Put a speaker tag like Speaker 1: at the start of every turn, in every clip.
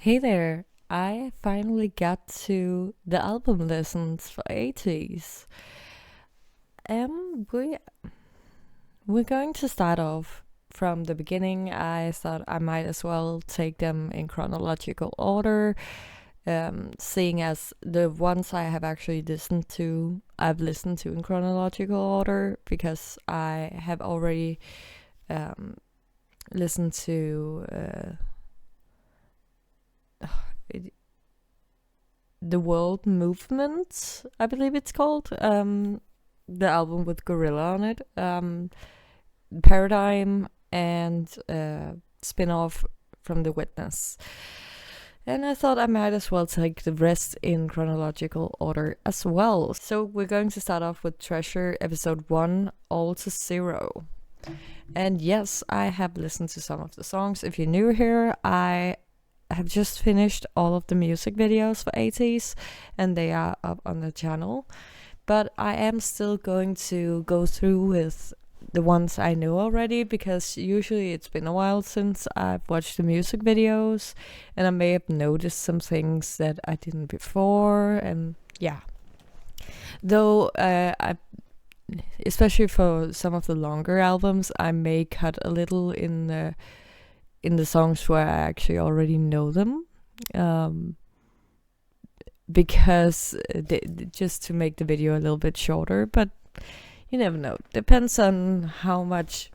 Speaker 1: Hey there! I finally got to the album listens for Ateez. We're going to start off from the beginning. I thought I might as well take them in chronological order, seeing as the ones I have actually I've listened to in chronological order because I have already um, listened to it, the World Movement, I believe it's called. The album with Gorilla on it. Paradigm and spin off from The Witness. And I thought I might as well take the rest in chronological order as well. So we're going to start off with Treasure episode 1, All to Zero. And yes, I have listened to some of the songs. If you're new here, I have just finished all of the music videos for Ateez and they are up on the channel. But I am still going to go through with the ones I know already because usually it's been a while since I've watched the music videos and I may have noticed some things that I didn't before, and yeah. Though especially for some of the longer albums, I may cut a little in the songs where I actually already know them. Because just to make the video a little bit shorter, but you never know. Depends on how much.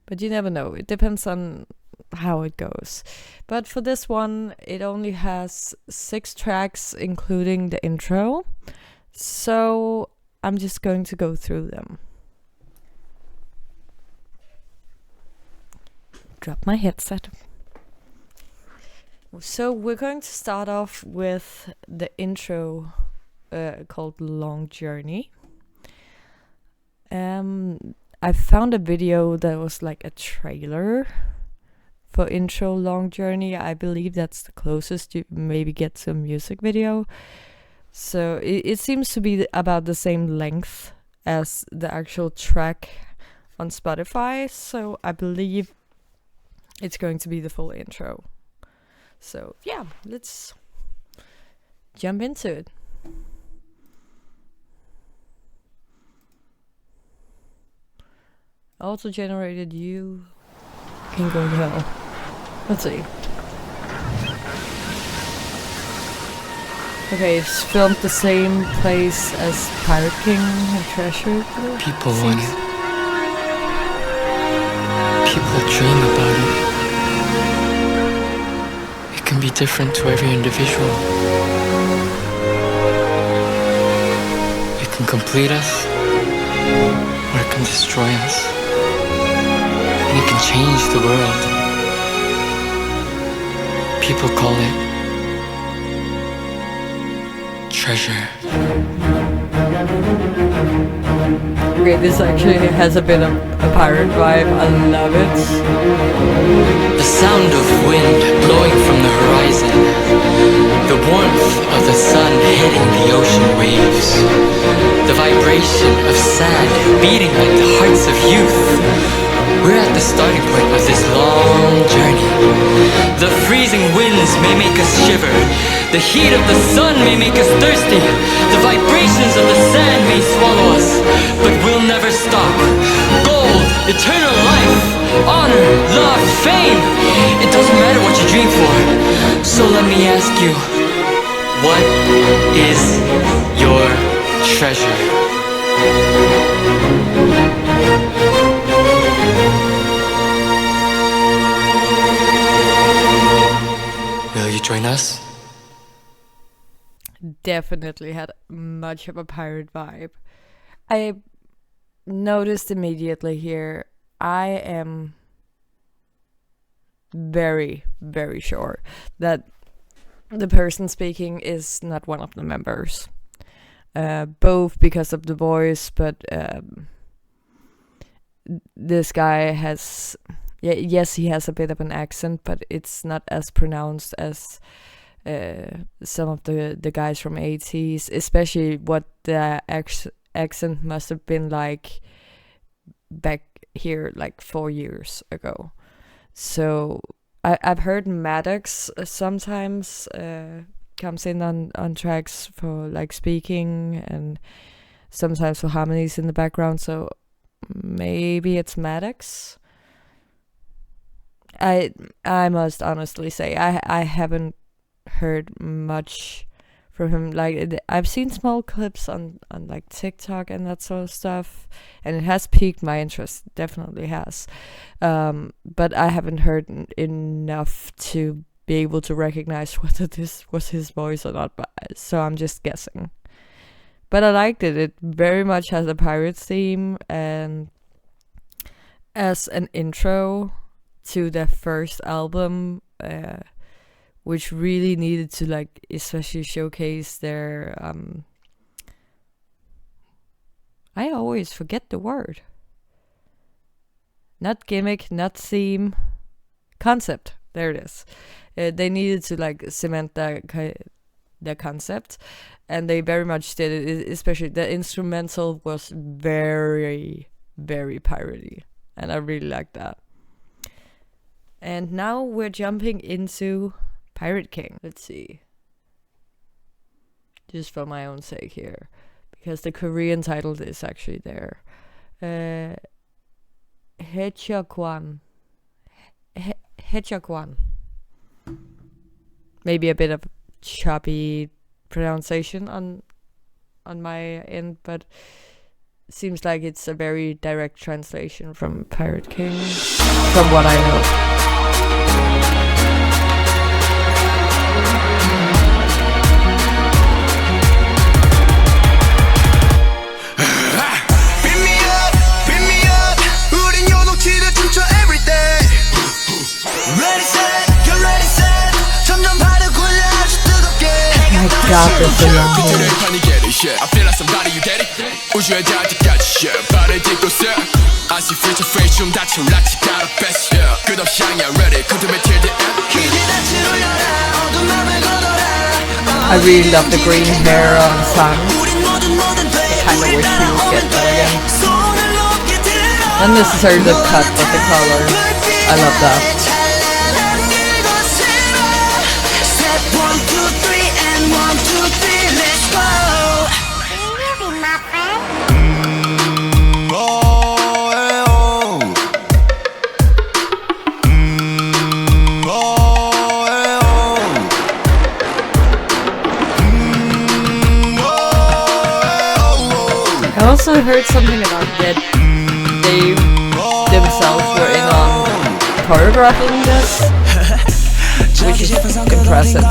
Speaker 1: But you never know. It depends on how it goes. But for this one, it only has 6 tracks, including the intro. So I'm just going to go through them. Drop my headset. So we're going to start off with the intro called Long Journey. I found a video that was like a trailer for intro Long Journey. I believe that's the closest you maybe get to a music video. So it seems to be about the same length as the actual track on Spotify. So I believe it's going to be the full intro. So yeah, let's jump into it. Also generated you can go to hell. Let's see. Okay, it's filmed the same place as Pirate King and Treasure.
Speaker 2: People want it. People dream about it. It can be different to every individual. It can complete us, or it can destroy us. And it can change the world. People call it treasure.
Speaker 1: Okay, this actually has a bit of a pirate vibe. I love it.
Speaker 2: The sound of wind blowing from the horizon. The warmth of the sun hitting the ocean waves. The vibration of sand beating like the hearts of youth. We're at the starting point of this long journey. The freezing winds may make us shiver. The heat of the sun may make us thirsty. The vibrations of the sand may swallow us. But we'll never stop. Gold, eternal life, honor, love, fame. It doesn't matter what you dream for. So let me ask you, what is your treasure? Will you join us?
Speaker 1: Definitely had much of a pirate vibe. I noticed immediately here, I am very, very sure that the person speaking is not one of the members. Both because of the voice, but this guy has, yes, he has a bit of an accent, but it's not as pronounced as some of the guys from Ateez, especially what the accent must have been like back here like 4 years ago. So I've heard Maddox sometimes comes in on tracks for like speaking and sometimes for harmonies in the background, so maybe it's Maddox. I must honestly say I haven't heard much from him. Like I've seen small clips on like TikTok and that sort of stuff, and it has piqued my interest. Definitely has, but I haven't heard enough to be able to recognize whether this was his voice or not. But so I'm just guessing. But I liked it. It very much has a pirate theme, and as an intro to their first album, which really needed to like especially showcase their I always forget the word. Not gimmick, not theme, concept. There it is. They needed to like cement their concept, and they very much did it. Especially the instrumental was very, very piratey, and I really liked that. And now we're jumping into Pirate King. Let's see. Just for my own sake here, because the Korean title is actually there. Hechakwan. Hechakwan. Maybe a bit of choppy pronunciation on my end, but seems like it's a very direct translation from Pirate King, from what I know. God, this is I feel like somebody you get it. 우주에 닿을 때까지 발을 딛고 서 I see future face 좀 다쳐 락치 가라 best 끝없이 향해 ready commit till the end. I really love the green hair on Sun. I kinda wish he would get that again. Unnecessary the cut, but the color, I love that. I also heard something about that they themselves were in on choreographing this, which is impressive.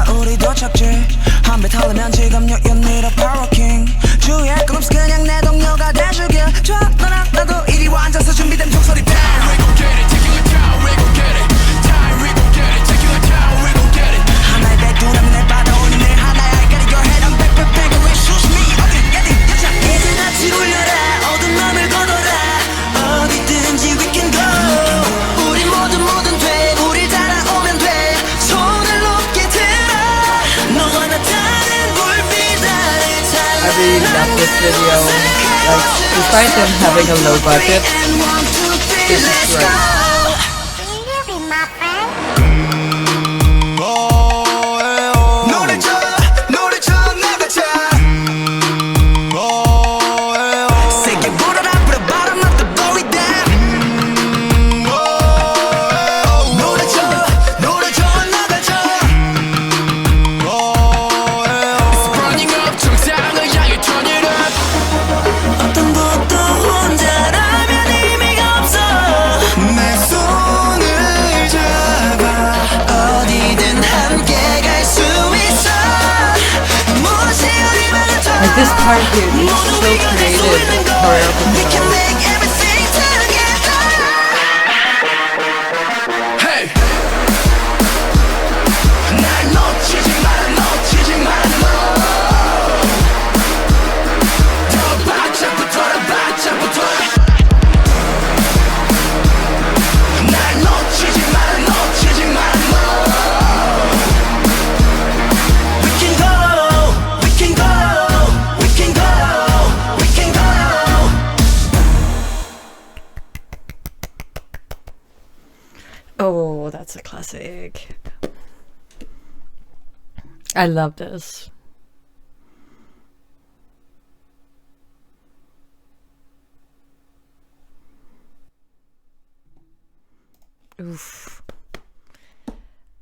Speaker 1: I really love this video. Like, despite them having a low budget, this is great. Like this part here is so creative choreography. I love this. Oof.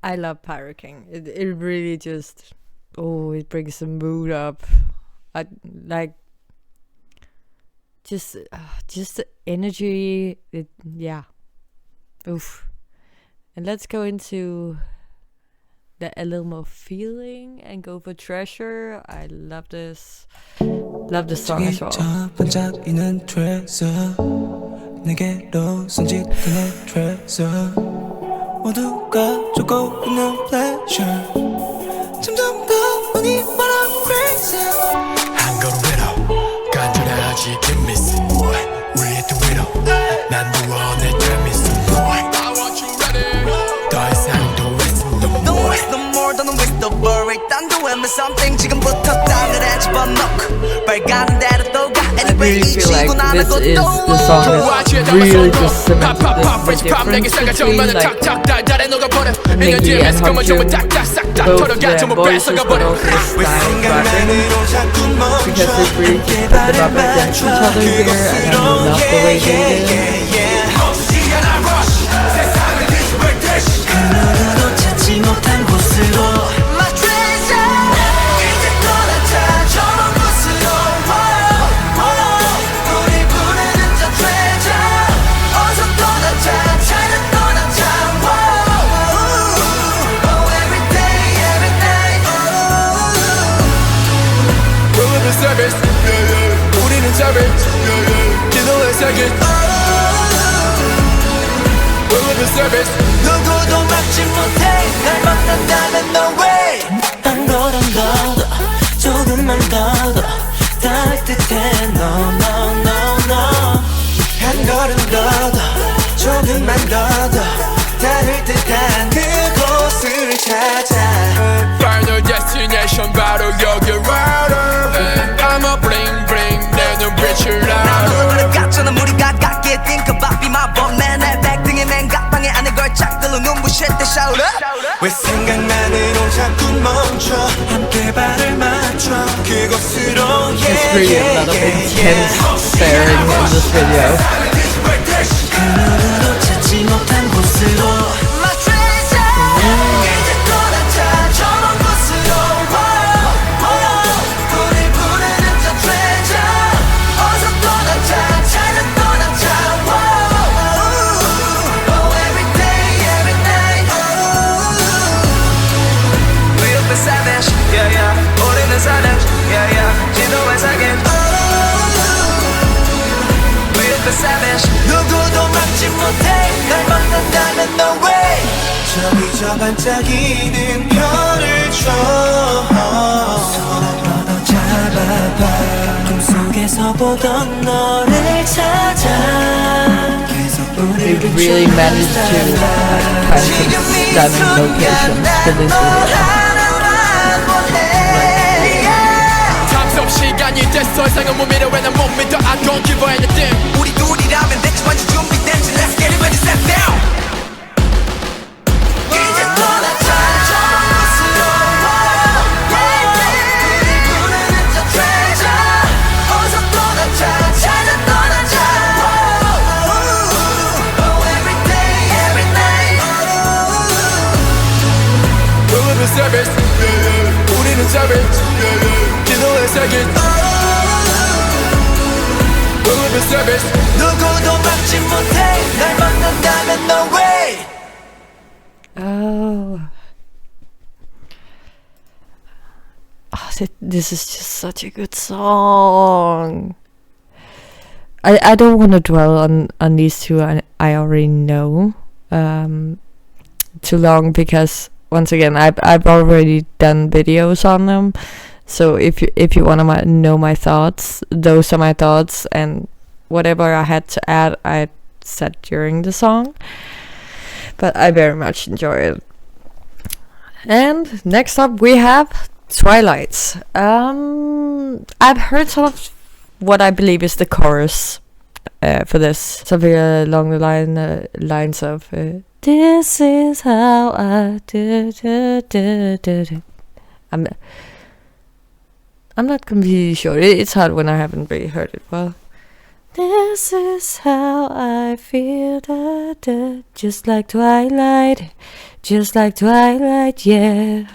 Speaker 1: I love Pyro King. It really just, it brings the mood up. I like just the energy. Yeah. Oof. And let's go into a little more feeling and go for Treasure. I love this. Love this song as well.
Speaker 3: 반짝이는 treasure 내게로 손짓하는 treasure 모두가 쫓고 있는 pleasure 점점 더 많이 말아 crazy 한 걸음 위로 간절하지 give me some more 우리의 또 위로 난 누워 내 dream is some more I want you ready 더 이상 don't waste no more 더는 waste the worry 딴 도에면 something 지금부터 땅을 집어넣고 빨간 대로 또 가
Speaker 1: I really feel like this is the song that really just cements the difference between like Nicki and Hyunjin, both their voices but also the style of rapping, because they really just put them up against each other here, and I love the way they did.
Speaker 3: Savage, 우리는 savage, 기도의 세계. We'll live in savage. 누구도 막지 못해 날 만난다면 no way. 한 걸음 더, 조금만 더 따뜻해 no no no no. 한 걸음 더, 조금만 더 다를 듯한 그곳을 찾아. Final destination 바로 여기 right. I'm a bling bling 내 눈빛을 알아 난 같잖아 우리가 같게 think about be my bomb 맨날 백등의 맹각방에 안에 걸작들로 눈부실 때 shout up 왜 생각만으로 자꾸 멈춰 함께 발을 맞춰 그곳으로
Speaker 1: It's really a lot of intense staring in this video.
Speaker 3: 그 누구도 찾지 못한 곳으로 누구도 막지 못해 날 만난다면 no way 저기 저 반짝이는 별을 줘 손을 뻗어 잡아봐 꿈속에서 보던 너를 찾아
Speaker 1: They really managed to find some stunning locations for this video.
Speaker 3: 시간이 됐어 이상은 못 믿어 왜 난 못 믿어 I don't give a anything 우리 둘이라면 대체 완전 준비된지 Let's get it ready set down 이제 떠나자 저 곳으로 우리 부르는 저 treasure 어서 떠나자 찾아 떠나자 Oh every day every night We'll live in service 우리는 savage 기도의 세계 We'll live in service 누구도 막지 못해 날 만난다면 no way
Speaker 1: This is just such a good song. I don't want to dwell on these two. I already know too long, because once again I've already done videos on them. So if you want to know my thoughts, those are my thoughts, and whatever I had to add, I said during the song. But I very much enjoy it. And next up we have Twilight. I've heard some of what I believe is the chorus for this, something along the lines of this is how I do. I'm not completely sure. It's hard when I haven't really heard it well. This is how I feel, da, da, just like twilight, yeah.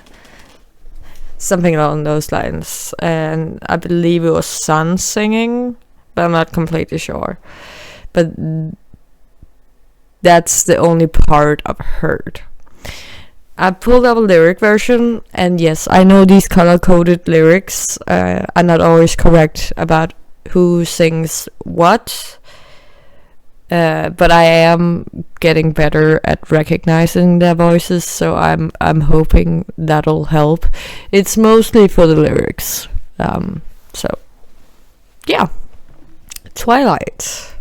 Speaker 1: Something along those lines. And I believe it was Sun singing, but I'm not completely sure. But that's the only part I've heard. I pulled up a lyric version, and yes, I know these color-coded lyrics are not always correct about who sings what, but I am getting better at recognizing their voices, so I'm hoping that'll help. It's mostly for the lyrics, so yeah. Twilight.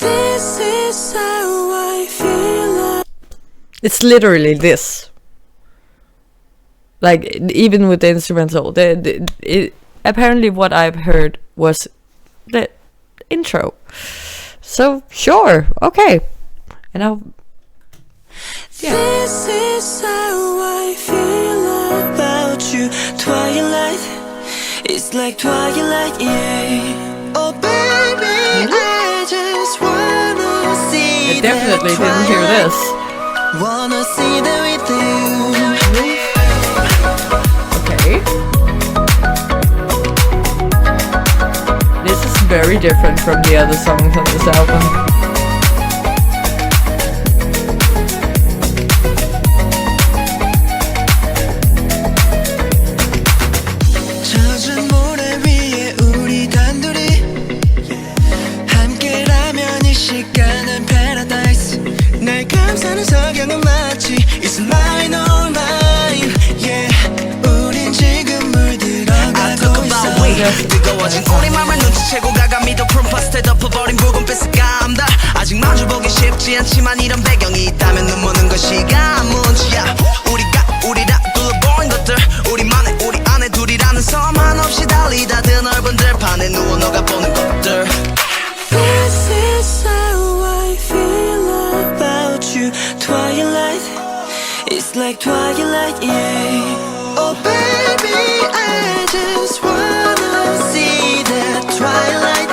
Speaker 3: This is how I feel.
Speaker 1: It's literally this. Like, even with the instrumental, apparently what I've heard was the intro. So, sure, okay. And I'll... Yeah.
Speaker 3: This is how I feel about you, Twilight. It's like twilight, yeah. Oh, baby, I just wanna see.
Speaker 1: I definitely didn't hear this.
Speaker 3: Wanna see them with you.
Speaker 1: Okay. This is very different from the other songs on this album.
Speaker 3: 젖은 모래 위에 우리 단둘이 함께라면 이 시간은 paradise. 날 감싸는 석양은 마치 It's mine all mine. Yeah, 우린 지금 물들어가고 있어. 뜨거워진 우리 맘을 눈치채고 가감히도 푸른 파스텔 덮어버린 붉은빛의 감달. 아직 마주보기 쉽지 않지만 이런 배경이 있다면 눈무는 것이가 문제야. 우리라 둘러보인 것들 우리만의 우리 안에 둘이라는 섬 한없이 달리다 드넓은 들판에 누워 녹아보는 것들. This is how I feel about you, Twilight. It's like twilight, yeah. Oh baby, I just wanna see that twilight.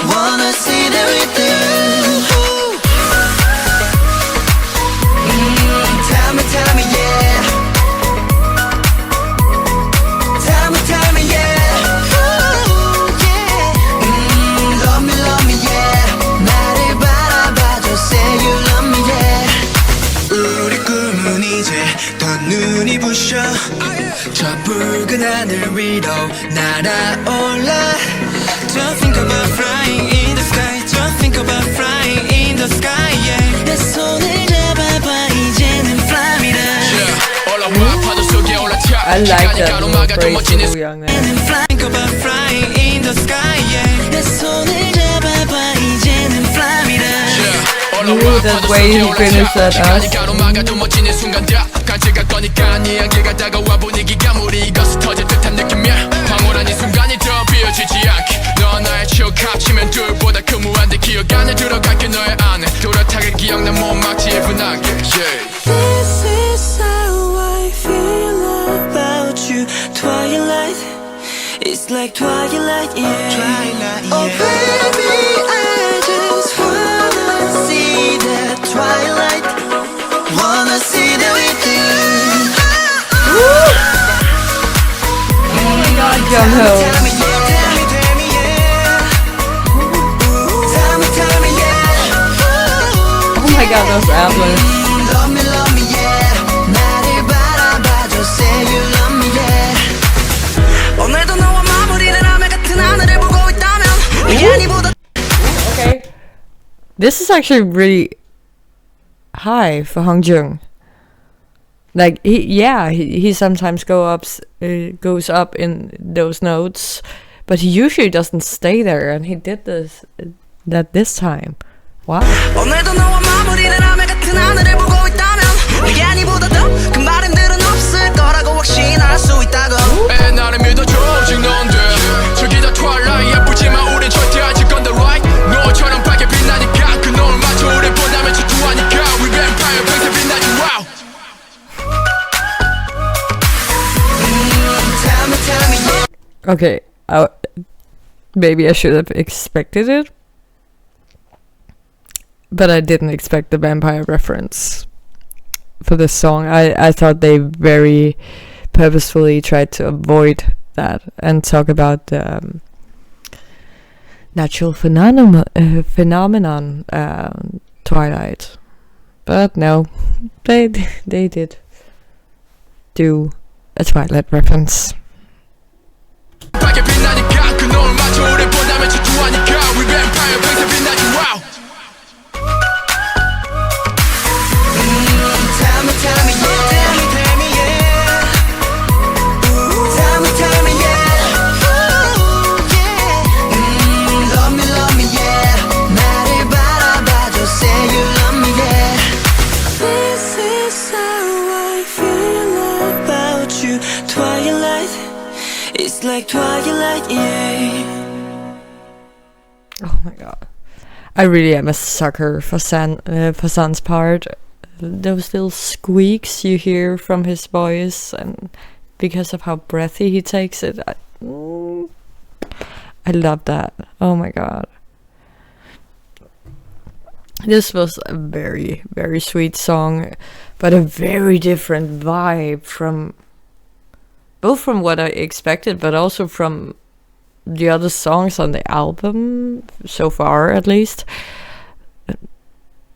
Speaker 3: Wanna see that with you. Tell me, yeah. Tell me, yeah. Ooh, yeah. Love me, yeah. 나를 바라봐줘, say you love me, yeah. 우리 꿈은 이제 더 눈이 부셔. 저 붉은 하늘 위로 날아올라. Don't think about flying in the sky. Don't think about flying in the sky, yeah. 내 손을 잡아봐 이제는 fly me down.
Speaker 1: I like that little phrase for the young man.
Speaker 3: Think about flying in the sky, yeah. 내 손을 잡아봐 이제는 fly me down.
Speaker 1: Ooh, that way he finished that us.
Speaker 4: 간직할 거니까 네 안개가 다가와 분위기가 물이 익어서 터질 듯한 느낌이야. 황홀한 이 순간이 더 비어지지 않게 너와 나의 추억 합치면 둘보다 그 무한대 기억 안에 들어갈게 너의 안에 또렷하게 기억나 못 막지 분하게 yeah.
Speaker 3: This is how I feel about you, Twilight. It's like twilight, yeah. Twilight, yeah. Oh baby, I just wanna see that twilight. Wanna see that with you.
Speaker 1: Oh my god, Jungho.
Speaker 3: Tell me, yeah.
Speaker 1: Oh my god, those antlers.
Speaker 3: Love me, yeah. 나를 바라봐줘, say you love me, yeah. 오늘도 너와 마무리를 하며 같은 하늘을 보고 있다면 미안이보다.
Speaker 1: Okay. This is actually really high for Hongjoong. Like he sometimes goes up in those notes, but he usually doesn't stay there, and he did this time. Wow.
Speaker 3: 오늘도 너와 마무리를 하며 같은 하늘을 보고 있다면 미안이보다 더 큰 바람들은 없을 거라고 확신할 수 있다고.
Speaker 4: 에 나를 믿어줘 오직 넌 돼. 저기 다 twilight 예쁘지만 우린 절대 아직 on the right. 너처럼 밝게 빛나니까 그 노을 맞춰 우릴 보다면 질투하니까 We vampire 빛에 빛나지 wow.
Speaker 1: Okay, maybe I should have expected it, but I didn't expect the vampire reference for this song. I thought they very purposefully tried to avoid that and talk about the natural phenomenon Twilight. But no, they did do a Twilight reference.
Speaker 4: 밝게 빛나니까 그 노을 마저 오래 보다면 질투하니까 We vampire 빛에 빛나지 wow
Speaker 3: Tell me, tell me, yeah. Tell me, tell me, yeah. Tell me, tell me, yeah. Ooh, yeah. Love me, yeah. 나를 바라봐줘, say you love me, yeah. This is how I feel about you. Twilight, it's like twilight, yeah.
Speaker 1: Oh my god. I really am a sucker for Sun's part. Those little squeaks you hear from his voice, and because of how breathy he takes it, I love that. Oh my god. This was a very, very sweet song, but a very different vibe from both from what I expected, but also from the other songs on the album so far, at least.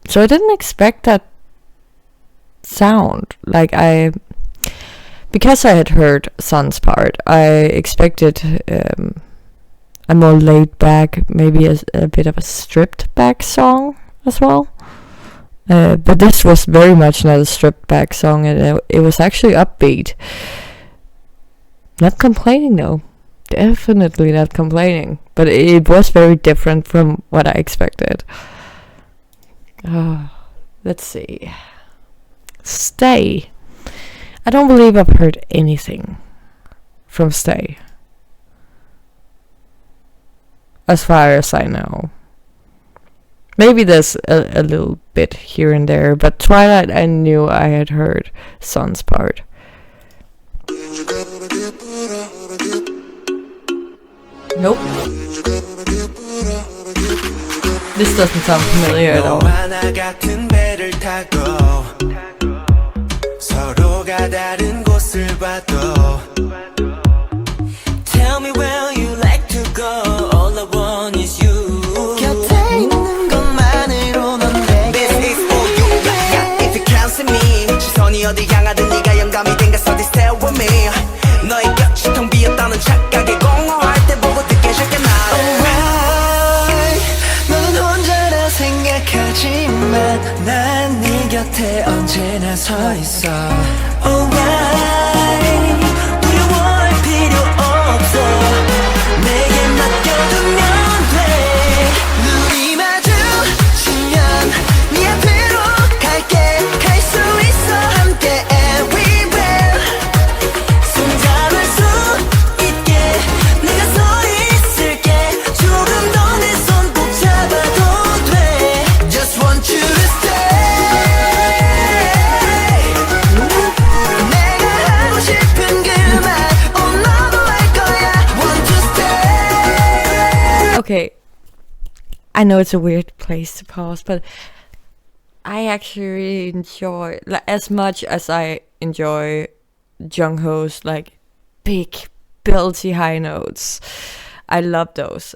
Speaker 1: So I didn't expect that sound. Because I had heard Sun's part, I expected a more laid back, maybe a bit of a stripped back song as well. But this was very much not a stripped back song, and it was actually upbeat. Not complaining though. Definitely not complaining. But it was very different from what I expected. Let's see. Stay. I don't believe I've heard anything from Stay, as far as I know. Maybe there's a little bit here and there, but Twilight I knew I had heard Sun's part. Nope. This doesn't sound familiar at all.
Speaker 3: 서로가 다른 곳을 봐도 Tell me where you like to go All I want is you 곁에 있는 것만으로 넌 내게 This is for you yeah, yeah. If you can't see me 시선이 어디 향하든 네가 영감이 된 가서 stay with me 너의 곁이 텅 비었다는 착각에 공허할 때 보고 느껴질게 나를 Alright 너는 혼자라 생각하지만 난 네 곁에 언제나 서 있어 Alright 두려워할 필요 없어 내게 맡겨두면 돼 눈이 마주치면 네 앞으로 갈게 갈 수 있어 함께 everywhere 손잡을 수 있게 내가 서 있을게 조금 더 내 손 꼭 잡아도 돼 Just want you to stay
Speaker 1: Okay, I know it's a weird place to pause, but I actually really enjoy, as much as I enjoy Jungho's big belty high notes. I love those.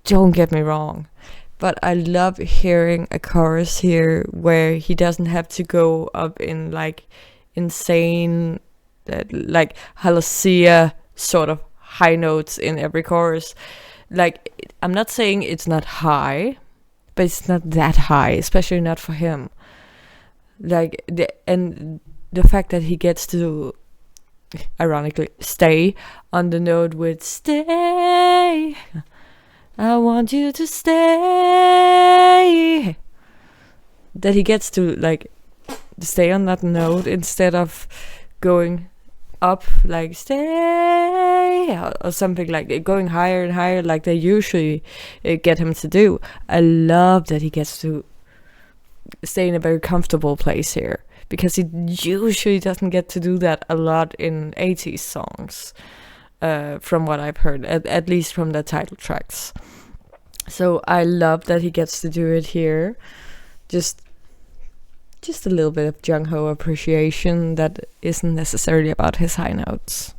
Speaker 1: Don't get me wrong, but I love hearing a chorus here where he doesn't have to go up in insane, hallucia sort of high notes in every chorus. I'm not saying it's not high, but it's not that high, especially not for him. And the fact that he gets to, ironically, stay on the note with stay. I want you to stay. That he gets to stay on that note instead of going up stay or something, going higher and higher like they usually get him to do. I love that he gets to stay in a very comfortable place here, because he usually doesn't get to do that a lot in Ateez songs. from what I've heard, at least from the title tracks. So I love that he gets to do it here. Just a little bit of Jungho appreciation that isn't necessarily about his high notes.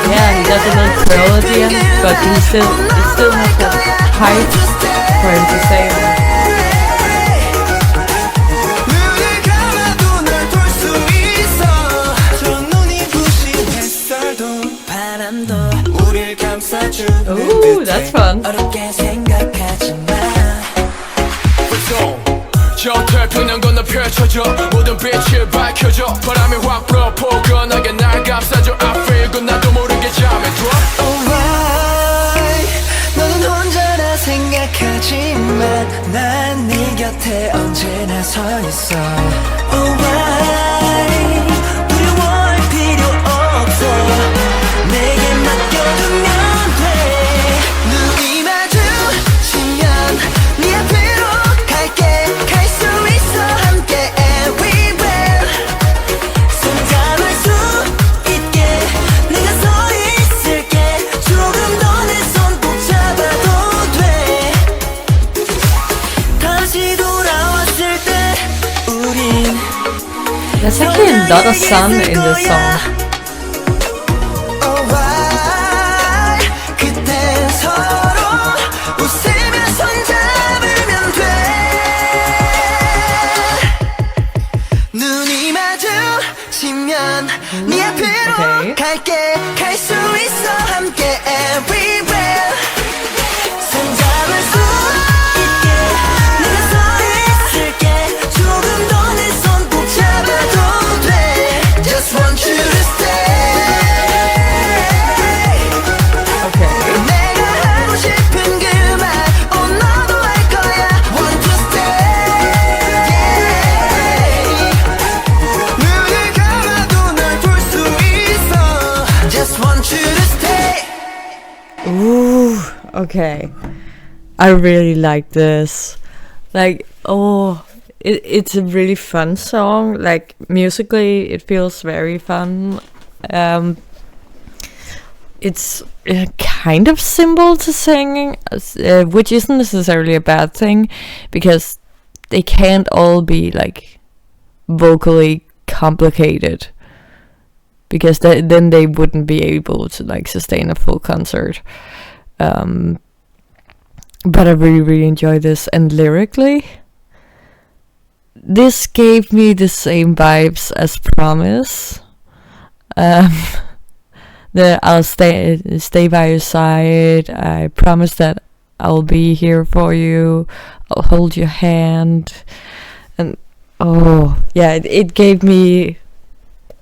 Speaker 1: Yeah, he does a little curl at the end, but he still has that height for him to say it. Ooh, that's fun.
Speaker 4: 저 태평양 건너 펼쳐져 모든 빛을 밝혀줘 바람이 확 불어 포근하게 날 감싸줘 I feel good 나도 모르게 잠에 들어
Speaker 3: Alright 너는 혼자라 생각하지만 난 네 곁에 언제나 서 있어 Alright 두려워할 필요 없어 내게 맡겨두면 돼 눈이 마주치면 네 앞으로 갈게
Speaker 1: There's actually a lot of sun in this song. Okay, I really like this. Like, it's a really fun song. Like, musically, it feels very fun. It's kind of simple to sing, which isn't necessarily a bad thing, because they can't all be like vocally complicated, because then they wouldn't be able to like sustain a full concert. But I really enjoy this, and lyrically, this gave me the same vibes as Promise. I'll stay by your side. I promise that I'll be here for you. I'll hold your hand, and it gave me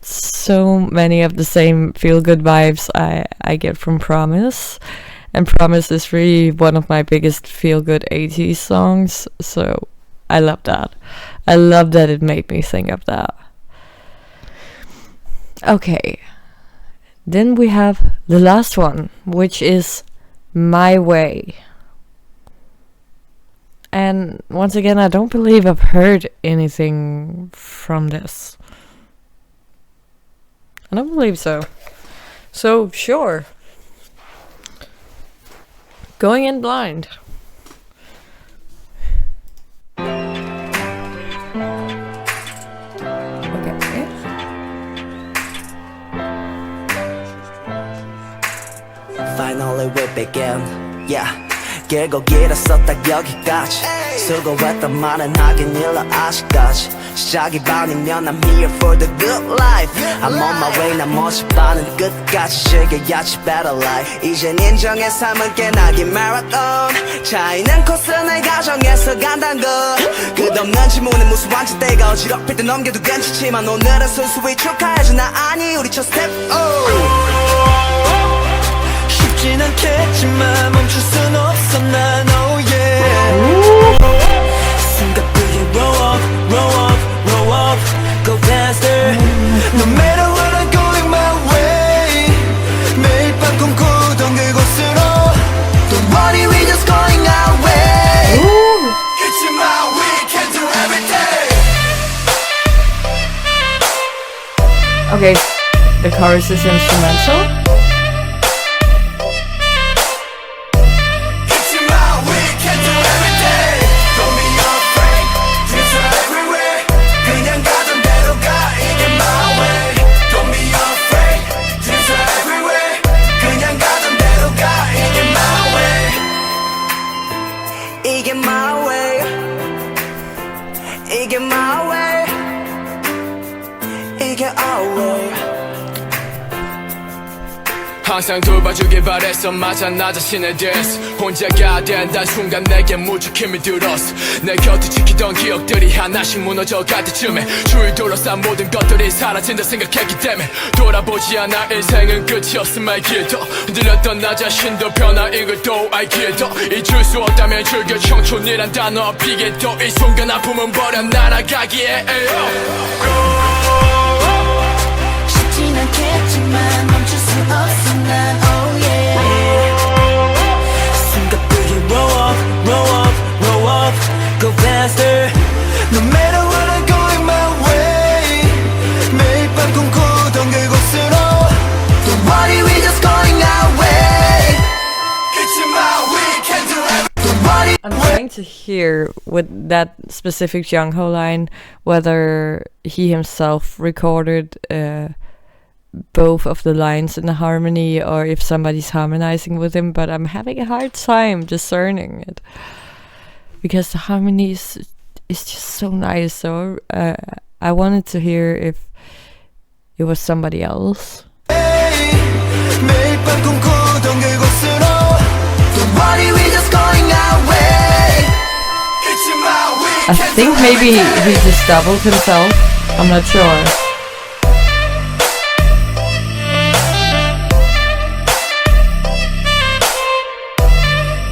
Speaker 1: so many of the same feel-good vibes I get from Promise. And Promise is really one of my biggest feel-good Ateez songs, so I love that. I love that it made me think of that. Okay, then we have the last one, which is My Way. And once again, I don't believe I've heard anything from this. I don't believe so. So, sure. Going in blind. Okay.
Speaker 3: Finally we begin. Yeah. 길고 길었어 딱 여기까지 수고했던 말은 하긴 일러 아직까지 시작이 반이면 I'm here for the good life I'm on my way 난 모습하는 끝까지 즐겨야지 better life 이젠 인정의 삶은 깨나기 marathon 차이는 코스는 가정에서 간단 거 끝없는 질문에 무슨 완치대가 어지럽힐 때 넘겨도 괜찮지만 오늘은 순수히 축하해줘 나 아니 우리 첫 스텝 쉽진 않겠지만 멈출 순 없어 난 oh yeah 생각들이 roll up, roll up, roll up Go faster No matter what I'm going my way 매일 밤 꿈꾸던 그곳으로 Don't worry we just going our way It's my weekend
Speaker 1: Okay, the chorus is instrumental.
Speaker 3: 이게 my way, 이게 my way, 이게 our way.
Speaker 4: 항상 돌봐주길 바랬어 맞아 나 자신에 대해서 혼자가 된단 순간 내게 무척 힘이 들었어 내 곁을 지키던 기억들이 하나씩 무너져갈 때쯤에 주위 둘러싼 모든 것들이 사라진다 생각했기 때문에 돌아보지 않아 인생은 끝이었음을 기도 흔들렸던 나 자신도 변화인 걸 또 알기도 잊을 수 없다면 즐겨 청춘이란 단어 피게도 이 순간 아픔은 버려 날아가기에
Speaker 3: 쉽진 않겠지만 멈출 수 없어 난 oh yeah 숨가쁘게 roll up, roll up, roll up Go faster No matter what I'm going my way 매일 밤 꿈꾸던 그곳으로 Don't worry we just going our way It's my weekend to Don't worry
Speaker 1: I'm trying to hear with that specific Jungho line whether he himself recorded both of the lines in the harmony or if somebody's harmonizing with him, but I'm having a hard time discerning it because the harmony is just so nice. So I wanted to hear if it was somebody else.
Speaker 3: 매일 밤 꿈꾸던 그곳으로 Don't worry we just going our way It's my
Speaker 1: I
Speaker 3: weekend
Speaker 1: think maybe he just doubled himself. I'm not sure.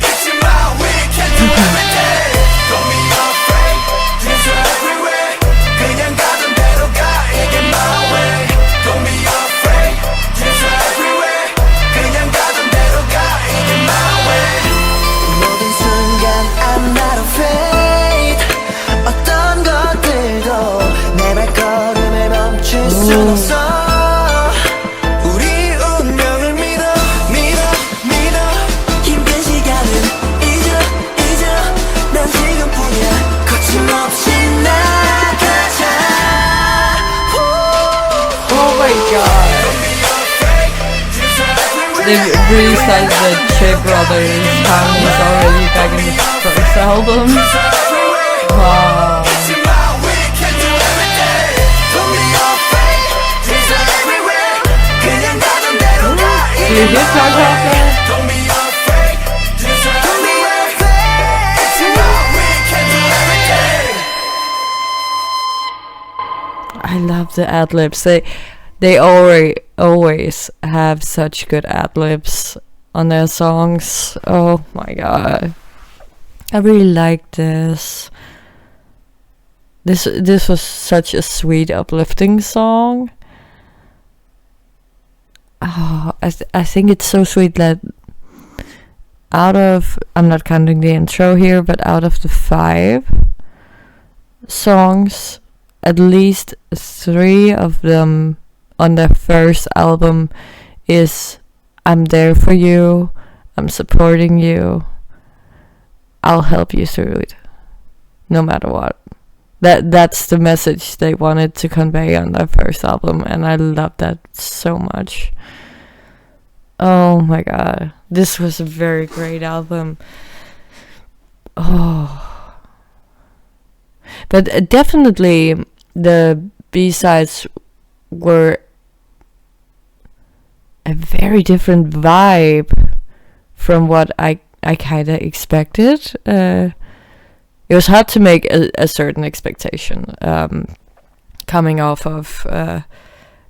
Speaker 3: It's my weekend to every day Don't be afraid Dreams are everywhere 그냥 가던 대로 가 이게 my way Don't be afraid Dreams are everywhere 그냥 가던 대로 가 이게 my way 모든 순간 I'm not afraid 어떤 것들도 내 발걸음을 멈출 순 없어 우리 운명을 믿어 믿어 믿어 힘든 시간은 잊어 난 지금뿐이야 거침없이 나가자
Speaker 1: Oh my god. They really started the Che Brothers harmonies already back in the first album. Wow. Do you hear Talk About That? I love the ad-libs. They always have such good ad-libs on their songs. Oh my god. I really like this. This was such a sweet, uplifting song. Oh, I think it's so sweet that I'm not counting the intro here, but out of the 5 songs, at least 3 of them on their first album is I'm there for you, I'm supporting you, I'll help you through it, no matter what. That's the message they wanted to convey on their first album, and I love that so much. Oh my god, this was a very great album. Oh, but definitely the B-sides were a very different vibe from what I kind of expected. It was hard to make a certain expectation coming off of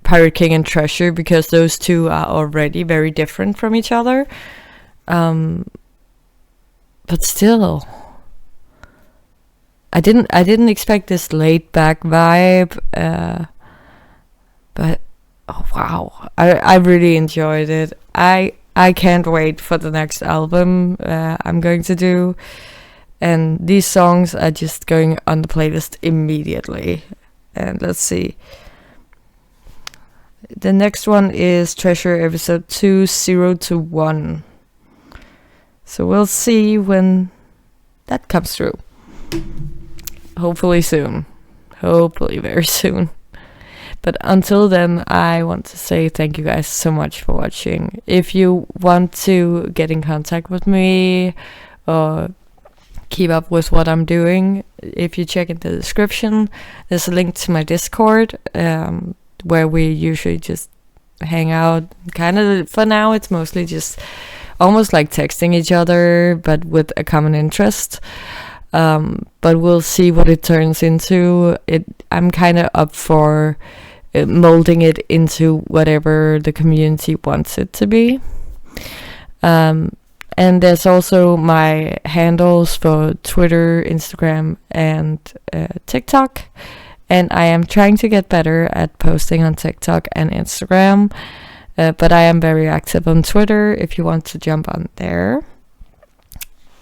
Speaker 1: Pirate King and Treasure, because those two are already very different from each other. But still, I didn't expect this laid back vibe. But oh wow, I really enjoyed it. I can't wait for the next album I'm going to do. And these songs are just going on the playlist immediately. And let's see. The next one is Treasure episode 201. So we'll see when that comes through. Hopefully soon. Hopefully very soon. But until then, I want to say thank you guys so much for watching. If you want to get in contact with me or keep up with what I'm doing, if you check in the description, there's a link to my Discord, where we usually just hang out. Kind of, for now, it's mostly just almost like texting each other, but with a common interest. But we'll see what it turns into. I'm kind of up for molding it into whatever the community wants it to be. And there's also my handles for Twitter, Instagram, and TikTok. And I am trying to get better at posting on TikTok and Instagram. But I am very active on Twitter if you want to jump on there.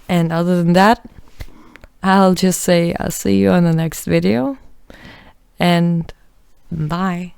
Speaker 1: And other than that, I'll just say I'll see you on the next video. And bye.